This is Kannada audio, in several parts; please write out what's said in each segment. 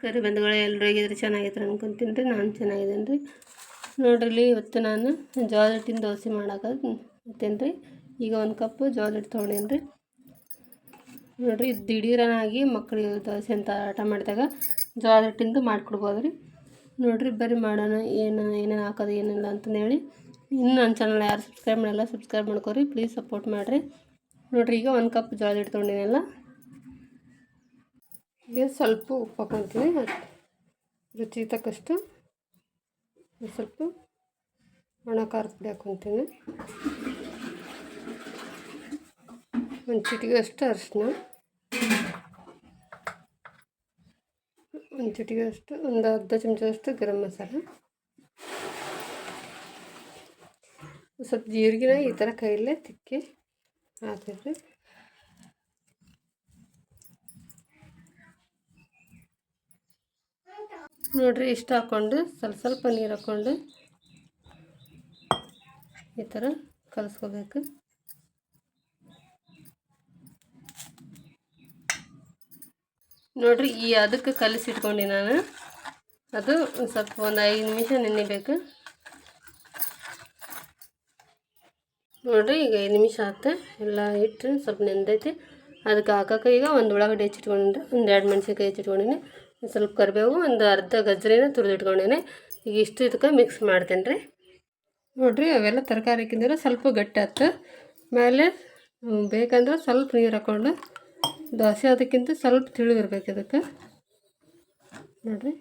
ಕರಿಬಂಧುಗಳು ಎಲ್ಲರೂ ಹೇಗಿದ್ರೆ ಚೆನ್ನಾಗಿದ್ರೆ ಅನ್ಕೊಂತೀನಿ ರೀ. ನಾನು ಚೆನ್ನಾಗಿದ್ದೀನಿ ರೀ. ನೋಡ್ರಿ ಇಲ್ಲಿ ಇವತ್ತು ನಾನು ಜೋಳದ ಹಿಟ್ಟಿನ ದೋಸೆ ಮಾಡಾಕತ್ತೀನಿ ರೀ. ಈಗ 1 ಕಪ್ ಜೋಳದ ಹಿಟ್ಟು ತೊಗೊಂಡೇನಿ ರೀ. ನೋಡಿರಿ ದಿಢೀರನಾಗಿ ಮಕ್ಕಳಿಗೆ ದೋಸೆ ಅಂತ ಆಟ ಮಾಡಿದಾಗ ಜೋಳದ ಹಿಟ್ಟಿಂದು ಮಾಡಿಕೊಡ್ಬೋದು ರೀ. ನೋಡಿರಿ ಬರ್ರಿ ಮಾಡೋಣ. ಏನೇನು ಹಾಕೋದು ಏನಿಲ್ಲ ಅಂತಂದು ಹೇಳಿ. ಇನ್ನು ನನ್ನ ಚಾನಲ್ ಯಾರು ಸಬ್ಸ್ಕ್ರೈಬ್ ಮಾಡಿಲ್ಲ ಸಬ್ಸ್ಕ್ರೈಬ್ ಮಾಡ್ಕೊರಿ, ಪ್ಲೀಸ್ ಸಪೋರ್ಟ್ ಮಾಡಿರಿ. ನೋಡಿರಿ ಈಗ 1 ಕಪ್ ಜೋಳದ ಹಿಟ್ಟು ತೊಗೊಂಡಿನಲ್ಲ, ಈಗ ಸ್ವಲ್ಪ ಉಪ್ಪು ಹಾಕೊತೀನಿ, ರುಚಿ ತಕ್ಕಷ್ಟು. ಸ್ವಲ್ಪ ಒಣ ಖಾರದ ಪುಡಿ ಹಾಕ್ಕೊತೀನಿ, ಒಂದು ಚಿಟಿಕೆ ಅಷ್ಟು ಅರಿಶಿನ, ಒಂದು ಚಿಟಿಕೆ ಅಷ್ಟು, ಒಂದು ಅರ್ಧ ಚಮಚದಷ್ಟು ಗರಂ ಮಸಾಲೆ, ಸ್ವಲ್ಪ ಜೀರಿಗೆನ ಈ ಥರ ಕೈಯಲ್ಲೇ ತಿಕ್ಕಿ ಹಾಕಿದ್ರಿ. ನೋಡಿರಿ ಇಷ್ಟು ಹಾಕ್ಕೊಂಡು ಸ್ವಲ್ಪ ನೀರು ಹಾಕ್ಕೊಂಡು ಈ ಥರ ಕಲಿಸ್ಕೋಬೇಕು. ನೋಡಿರಿ ಅದಕ್ಕೆ ಕಲಿಸಿಟ್ಕೊಂಡು ನಾನು ಅದು ಸ್ವಲ್ಪ ಒಂದು 5 ನಿಮಿಷ ನೆನೆಬೇಕು. ನೋಡಿರಿ ಈಗ 5 ನಿಮಿಷ ಆಯ್ತು, ಎಲ್ಲ ಇಟ್ಟು ಸ್ವಲ್ಪ ನೆಂದೈತಿ. ಅದಕ್ಕೆ ಹಾಕೋಕೆ ಈಗ ಒಂದು ಉಳ್ಳಾಗಡ್ಡಿ ಹೆಚ್ಚಿಟ್ಕೊಂಡಿನಿ, ಒಂದು 2 ಮೆಣಸಿನ್ಕಾಯಿ ಹೆಚ್ಚಿಟ್ಕೊಂಡಿನಿ, ಸ್ವಲ್ಪ ಕರಿಬೇವು, ಒಂದು ಅರ್ಧ ಗಜ್ಜರಿನ ತುರಿದಿಟ್ಕೊಂಡೇನೆ. ಈಗ ಇಷ್ಟು ಇದಕ್ಕೆ ಮಿಕ್ಸ್ ಮಾಡ್ತೇನೆ ರೀ. ನೋಡಿರಿ ಅವೆಲ್ಲ ತರಕಾರಿ ಹಾಕಿದ್ರೆ ಸ್ವಲ್ಪ ಗಟ್ಟಿ ಆಯ್ತು. ಮೇಲೆ ಬೇಕಂದ್ರೆ ಸ್ವಲ್ಪ ನೀರು ಹಾಕ್ಕೊಂಡು ದೋಸೆ ಅದಕ್ಕಿಂತ ಸ್ವಲ್ಪ ತಿಳಿದಿರ್ಬೇಕು ಇದಕ್ಕೆ. ನೋಡಿರಿ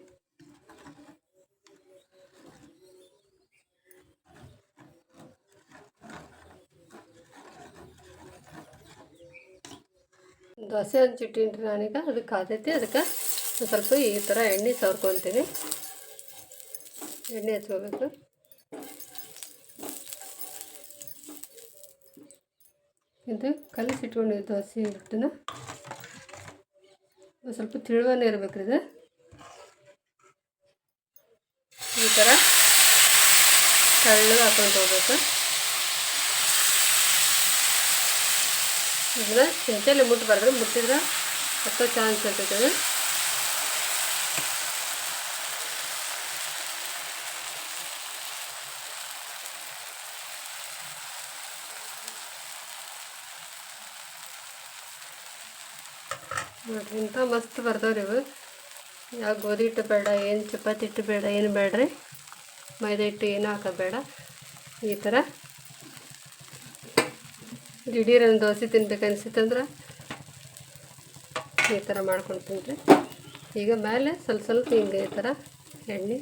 ದೋಸೆ ಹಂಚಿಟ್ಟಿನಿ ರೀ ನಾನೀಗ. ಅದಕ್ಕೆ ಕಾದೈತಿ, ಅದಕ್ಕೆ ಸ್ವಲ್ಪ ಈ ಥರ ಎಣ್ಣೆ ಸವರ್ಕೊತೀನಿ. ಎಣ್ಣೆ ಹಚ್ಕೋಬೇಕು. ಇದು ಕಲಿಸಿಟ್ಕೊಂಡಿದ್ದು ದೋಸೆ ಹಿಟ್ಟನ್ನ ಸ್ವಲ್ಪ ತಿಳುವನೇ ಇರಬೇಕು. ಇದು ಈ ಥರ ತೆಳ್ಳಗೆ ಹಾಕೊಂಡು ಹೋಗ್ಬೇಕು. ಇದನ್ನ ಚೆಂಚಲ್ಲಿ ಮುಟ್ಟಬಾರ್ದು, ಮುಟ್ಟಿದ್ರೆ ಹತ್ತೋ ಚಾನ್ಸ್ ಇರ್ತೈತೆ. ನೋಡಿರಿ ಇಂಥ ಮಸ್ತ್ ಬರ್ತಾವ್ರಿ ಇವು. ಯಾವ ಗೋಧಿ ಹಿಟ್ಟು ಬೇಡ, ಏನು ಚಪಾತಿ ಹಿಟ್ಟು ಬೇಡ, ಏನು ಬೇಡ್ರಿ, ಮೈದಾ ಹಿಟ್ಟು ಏನೂ ಹಾಕೋದು ಬೇಡ. ಈ ಥರ ದಿಢೀರನ ದೋಸೆ ತಿನ್ಬೇಕು ಅನಿಸಿತ್ತಂದ್ರೆ ಈ ಥರ ಮಾಡ್ಕೊಂಡು ತಿನ್ನಿರಿ. ಈಗ ಮೇಲೆ ಸ್ವಲ್ಪ ಹಿಂಗೆ ಈ ಥರ ಎಣ್ಣೆ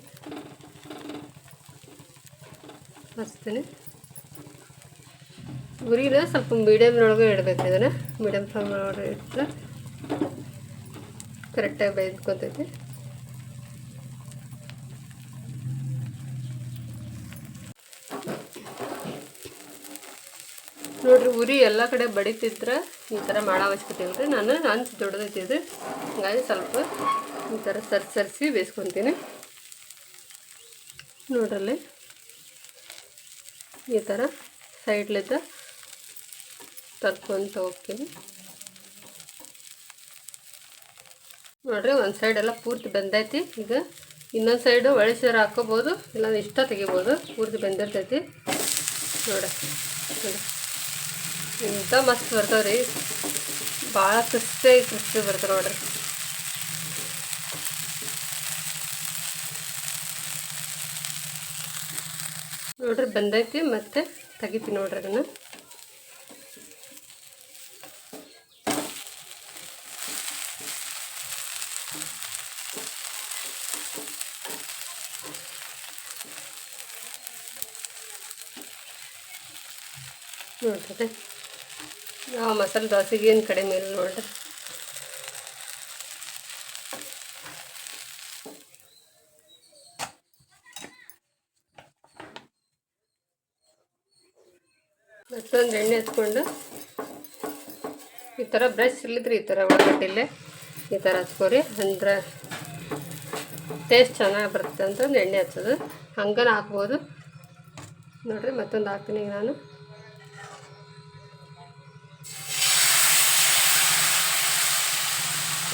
ಹಚ್ತೀನಿ. ಉರಿನ ಸ್ವಲ್ಪ ಮೀಡಿಯಮ್ನೊಳಗೆ ಇಡಬೇಕು. ಇದನ್ನು ಮೀಡಿಯಮ್ ಫ್ಲೇಮ್ ಒಳಗೆ ಇಟ್ಟರೆ ಕರೆಕ್ಟಾಗಿ ಬೇಯ್ಕೊತೈತಿ. ನೋಡಿರಿ ಉರಿ ಎಲ್ಲ ಕಡೆ ಬಡಿತಿದ್ರೆ ಈ ಥರ ಮಾಡೋ ಅವಶ್ಯಕತೆ ಇಲ್ರಿ. ನಾನು ಹಂಚು ದೊಡ್ಡದೈತಿದ್ರಿ, ಹಾಗಾಗಿ ಸ್ವಲ್ಪ ಈ ಥರ ಸರಿಸಿ ಬೇಯಿಸ್ಕೊತೀನಿ. ನೋಡ್ರಲ್ಲಿ ಈ ಥರ ಸೈಡ್ಲಿದ್ದ ತರ್ಕೊಂತ ಹೋಗ್ತೀನಿ. ನೋಡಿರಿ ಒಂದು ಸೈಡ್ ಎಲ್ಲ ಪೂರ್ತಿ ಬೆಂದೈತಿ. ಈಗ ಇನ್ನೊಂದು ಸೈಡು ಒಳಸೇರು ಹಾಕ್ಕೋಬೋದು, ಇಲ್ಲಾಂದ್ರೆ ಇಷ್ಟ ತೆಗಿಬೋದು. ಪೂರ್ತಿ ಬೆಂದಿರ್ತೈತಿ ನೋಡಿ. ಇಂಥ ಮಸ್ತ್ ಬರ್ತಾವ್ರಿ, ಭಾಳ ಕ್ರಿಸ್ಪಿ ಬರ್ತಾವೆ ನೋಡ್ರಿ. ನೋಡ್ರಿ ಬಂದೈತಿ, ಮತ್ತೆ ತೆಗಿತೀನಿ ನೋಡ್ರಿ ಅದನ್ನು. ನೋಡ್ರಿ ನಾವು ಮಸಾಲೆ ದೋಸೆಗೆ ಏನು ಕಡಿಮೆ ಇಲ್ಲ ನೋಡ್ರಿ. ಮತ್ತೊಂದು ಎಣ್ಣೆ ಹಚ್ಕೊಂಡು ಈ ಥರ ಬ್ರಷ್ ಇಲ್ಲಿದ್ರಿ, ಈ ಥರ ಒಳಗಟ್ಟಿಲ್ಲೇ ಈ ಥರ ಹಚ್ಕೋರಿ, ಅಂದ್ರೆ ಟೇಸ್ಟ್ ಚೆನ್ನಾಗಿ ಬರುತ್ತೆ ಅಂತಂದು ಎಣ್ಣೆ ಹಚ್ಚೋದು. ಹಂಗನ ಹಾಕ್ಬೋದು ನೋಡಿರಿ. ಮತ್ತೊಂದು ಹಾಕ್ತೀನಿ ಈಗ ನಾನು.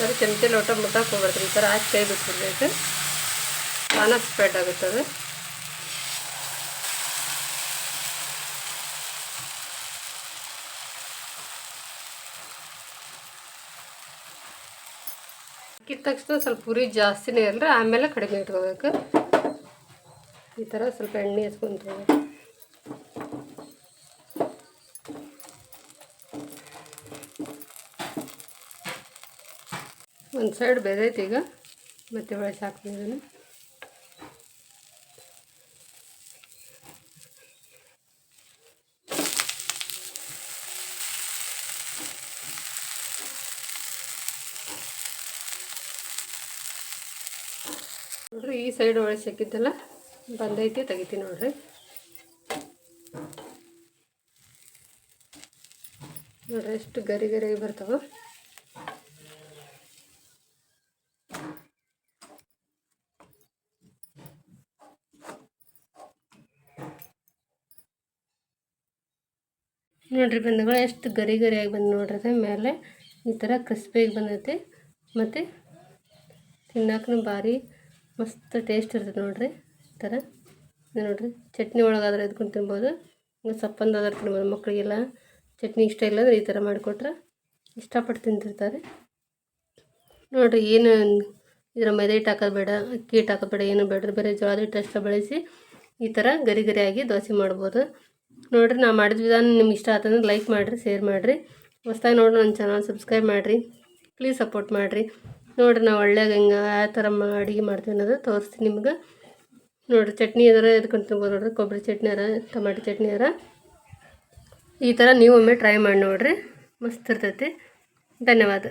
ಸರಿ ಚಮಚೆ ಲೋಟ ಮುಟ್ಟಕ್ಕೆ ಹೋಗ್ಬಾರ್ದು. ಈ ಥರ ಹಾಕಿ ಕೈ ಬಿಟ್ಬಿಡ್ಬೇಕು, ತಾನ ಸ್ಪ್ರೆಡ್ ಆಗುತ್ತದೆ. ಹಾಕಿದ ತಕ್ಷಣ ಸ್ವಲ್ಪ ಉರಿ ಜಾಸ್ತಿನೇ ಇರಲಿ, ಆಮೇಲೆ ಕಡಿಮೆ ಇಟ್ಕೋಬೇಕು. ಈ ಥರ ಸ್ವಲ್ಪ ಎಣ್ಣೆ ಹಚ್ಕೊಂಡ್ರೆ ಒಂದು ಸೈಡ್ ಬೆದೈತೆ. ಈಗ ಮತ್ತೆ ಒಳಗೆ ಹಾಕ್ತಿದ್ದೀನಿ. ನೋಡ್ರಿ ಈ ಸೈಡ್ ಒಳಗೆ ಸಿಕ್ಕಿದ್ದೆಲ್ಲ ಬಂದೈತಿ, ತೆಗಿತೀನಿ ನೋಡ್ರಿ. ನೋಡ್ರಿ ಎಷ್ಟು ಗರಿ ಗರಿ ಬರ್ತಾವ. ನೋಡ್ರಿ ಬಂಧುಗಳು ಎಷ್ಟು ಗರಿ ಗರಿಯಾಗಿ ಬಂದು ನೋಡ್ರಿ. ಮೇಲೆ ಈ ಥರ ಕ್ರಿಸ್ಪಿಯಾಗಿ ಬಂದೈತಿ ಮತ್ತು ತಿನ್ನಕ್ಕೂ ಭಾರಿ ಮಸ್ತ್ ಟೇಸ್ಟ್ ಇರ್ತದೆ ನೋಡ್ರಿ. ಈ ಥರ ನೋಡ್ರಿ ಚಟ್ನಿ ಒಳಗಾದ್ರೆ ಎದ್ಕೊಂಡು ತಿನ್ಬೋದು, ಸಪ್ಪಂದಾದ್ರೆ ತಿನ್ಬೋದು. ಮಕ್ಕಳಿಗೆಲ್ಲ ಚಟ್ನಿ ಇಷ್ಟ ಇಲ್ಲಾಂದ್ರೆ ಈ ಥರ ಮಾಡಿಕೊಟ್ರೆ ಇಷ್ಟಪಟ್ಟು ತಿಂತಿರ್ತಾರೆ ನೋಡ್ರಿ. ಏನು ಇದರ ಮೈದಾ ಹಿಟ್ಟು ಹಾಕೋದು ಬೇಡ, ಅಕ್ಕಿ ಹಿಟ್ಟು ಹಾಕೋದು ಬೇಡ, ಏನು ಬೇಡ್ರಿ, ಬರೀ ಜೋಳದ ಹಿಟ್ಟು ಅಷ್ಟೇ ಬಳಸಿ ಈ ಥರ ಗರಿ ಗರಿಯಾಗಿ ದೋಸೆ ಮಾಡ್ಬೋದು ನೋಡ್ರಿ. ನಾ ಮಾಡಿದ ವಿಧಾನ ನಿಮ್ಗೆ ಇಷ್ಟ ಆತಂದ್ರೆ ಲೈಕ್ ಮಾಡಿರಿ, ಶೇರ್ ಮಾಡಿರಿ. ಹೊಸ್ದಾಗಿ ನೋಡ್ರಿ ನನ್ನ ಚಾನಲ್ ಸಬ್ಸ್ಕ್ರೈಬ್ ಮಾಡಿರಿ, ಪ್ಲೀಸ್ ಸಪೋರ್ಟ್ ಮಾಡಿರಿ ನೋಡ್ರಿ. ನಾವು ಒಳ್ಳೆಯಾಗ ಹಿಂಗೆ ಯಾವ ಥರ ಅಡುಗೆ ಮಾಡ್ತೀವಿ ಅನ್ನೋದು ತೋರಿಸ್ತೀನಿ ನಿಮ್ಗೆ ನೋಡಿರಿ. ಚಟ್ನಿ ಅದರ ಎದ್ಕೊಂಡು ತಿನ್ಬೋದು ನೋಡ್ರಿ, ಕೊಬ್ಬರಿ ಚಟ್ನಿ ಅರ, ಟೊಮೆಟೊ ಚಟ್ನಿ ಅರ. ಈ ಥರ ನೀವು ಒಮ್ಮೆ ಟ್ರೈ ಮಾಡಿ ನೋಡಿರಿ, ಮಸ್ತ್ ಇರ್ತೈತಿ. ಧನ್ಯವಾದ.